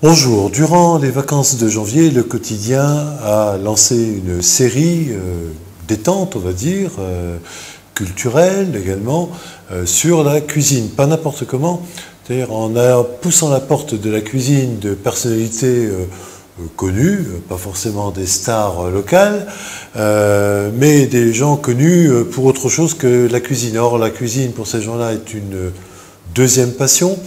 Bonjour, durant les vacances de janvier, le quotidien a lancé une série détente, on va dire, culturelle également, sur la cuisine. Pas n'importe comment, c'est-à-dire en poussant la porte de la cuisine de personnalités connues, pas forcément des stars locales, mais des gens connus pour autre chose que la cuisine. Or, la cuisine, pour ces gens-là, est une deuxième passion.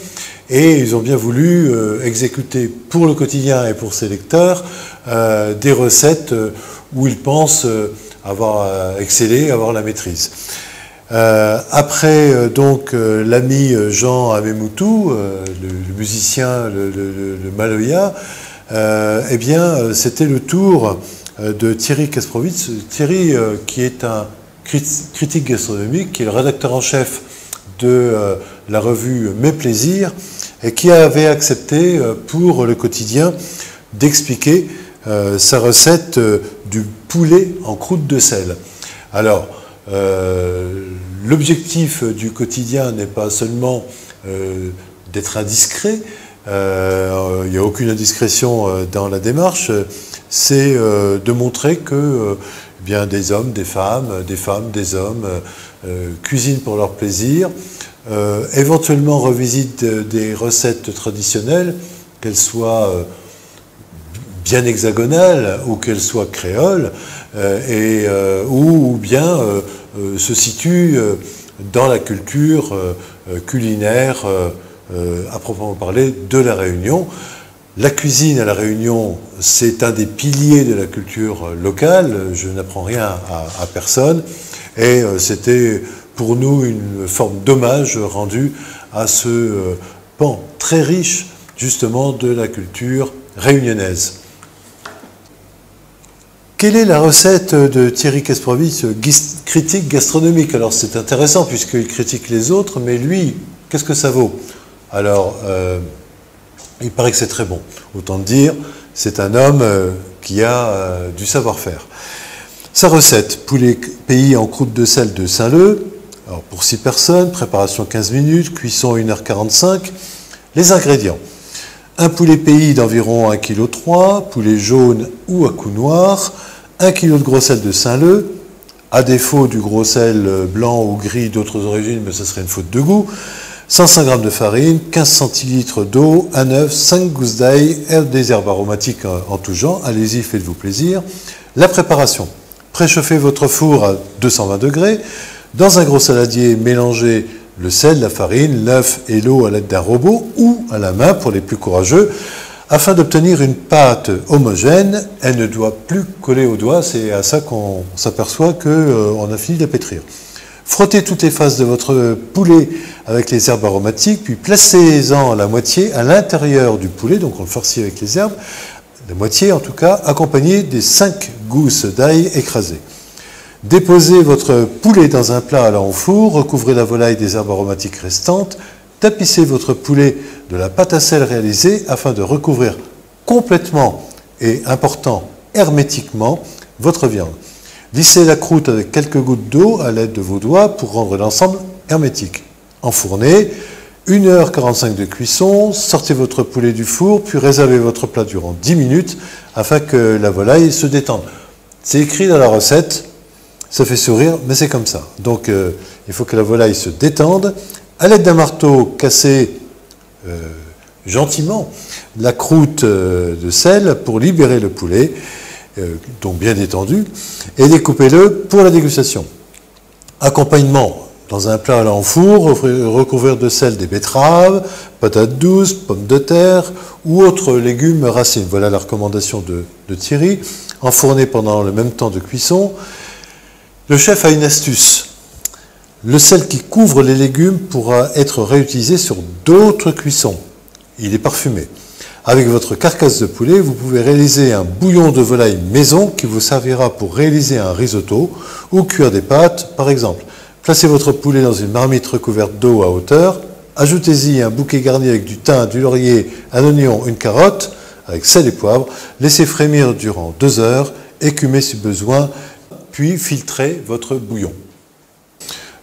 Et ils ont bien voulu exécuter pour le quotidien et pour ses lecteurs des recettes où ils pensent avoir excellé, avoir la maîtrise. Après donc l'ami Jean Amemoutou, le musicien, le Maloya, eh bien c'était le tour de Thierry Kasprowitz. Thierry qui est un critique gastronomique, qui est le rédacteur en chef de la revue Mes Plaisirs, et qui avait accepté pour le quotidien d'expliquer sa recette du poulet en croûte de sel. Alors, l'objectif du quotidien n'est pas seulement d'être indiscret, il n'y a aucune indiscrétion dans la démarche, c'est de montrer que eh bien, des hommes, des femmes, des hommes cuisinent pour leur plaisir, éventuellement revisitent des recettes traditionnelles, qu'elles soient bien hexagonales ou qu'elles soient créoles, ou bien se situent dans la culture culinaire à proprement parler de la Réunion. La cuisine à la Réunion, c'est un des piliers de la culture locale, je n'apprends rien à personne, et c'était pour nous une forme d'hommage rendu à ce pan très riche justement de la culture réunionnaise. Quelle est la recette de Thierry Kasprowitz, critique gastronomique? Alors c'est intéressant puisqu'il critique les autres, mais lui, qu'est-ce que ça vaut? Alors, il paraît que c'est très bon. Autant dire, c'est un homme qui a du savoir-faire. Sa recette, poulet pays en croûte de sel de Saint-Leu. Alors pour 6 personnes, préparation 15 minutes, cuisson 1h45. Les ingrédients. Un poulet pays d'environ 1,3 kg, poulet jaune ou à cou noir, 1 kg de gros sel de Saint-Leu, à défaut du gros sel blanc ou gris d'autres origines, mais ce serait une faute de goût, 105 g de farine, 15 centilitres d'eau, un œuf, 5 gousses d'ail, des herbes aromatiques en tout genre. Allez-y, faites-vous plaisir. La préparation. Préchauffez votre four à 220 degrés. Dans un gros saladier, mélangez le sel, la farine, l'œuf et l'eau à l'aide d'un robot ou à la main pour les plus courageux. Afin d'obtenir une pâte homogène, elle ne doit plus coller aux doigts. C'est à ça qu'on s'aperçoit qu'on a fini de la pétrir. Frottez toutes les faces de votre poulet avec les herbes aromatiques, puis placez-en la moitié à l'intérieur du poulet, donc on le farcit avec les herbes, la moitié en tout cas, accompagnée des 5 gousses d'ail écrasées. Déposez votre poulet dans un plat allant au four, recouvrez la volaille des herbes aromatiques restantes, tapissez votre poulet de la pâte à sel réalisée afin de recouvrir complètement et important hermétiquement votre viande. Lissez la croûte avec quelques gouttes d'eau à l'aide de vos doigts pour rendre l'ensemble hermétique. Enfournez, 1h45 de cuisson, sortez votre poulet du four, puis réservez votre plat durant 10 minutes afin que la volaille se détende. C'est écrit dans la recette, ça fait sourire, mais c'est comme ça. Donc il faut que la volaille se détende. À l'aide d'un marteau, cassez gentiment la croûte de sel pour libérer le poulet, donc bien détendu, et découpez-le pour la dégustation. Accompagnement, dans un plat allant au four, recouvrir de sel des betteraves, patates douces, pommes de terre ou autres légumes racines. Voilà la recommandation de Thierry. Enfourner pendant le même temps de cuisson. Le chef a une astuce. Le sel qui couvre les légumes pourra être réutilisé sur d'autres cuissons. Il est parfumé. Avec votre carcasse de poulet, vous pouvez réaliser un bouillon de volaille maison qui vous servira pour réaliser un risotto ou cuire des pâtes, par exemple. Placez votre poulet dans une marmite recouverte d'eau à hauteur. Ajoutez-y un bouquet garni avec du thym, du laurier, un oignon, une carotte, avec sel et poivre. Laissez frémir durant 2 heures, écumez si besoin, puis filtrez votre bouillon.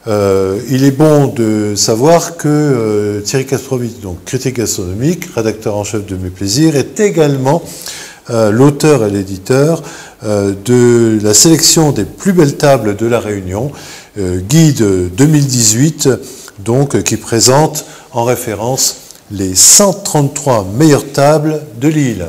il est bon de savoir que Thierry Kasprowicz, donc critique gastronomique, rédacteur en chef de Mes Plaisirs, est également l'auteur et l'éditeur de la sélection des plus belles tables de la Réunion, guide 2018, donc qui présente en référence les 133 meilleures tables de l'île.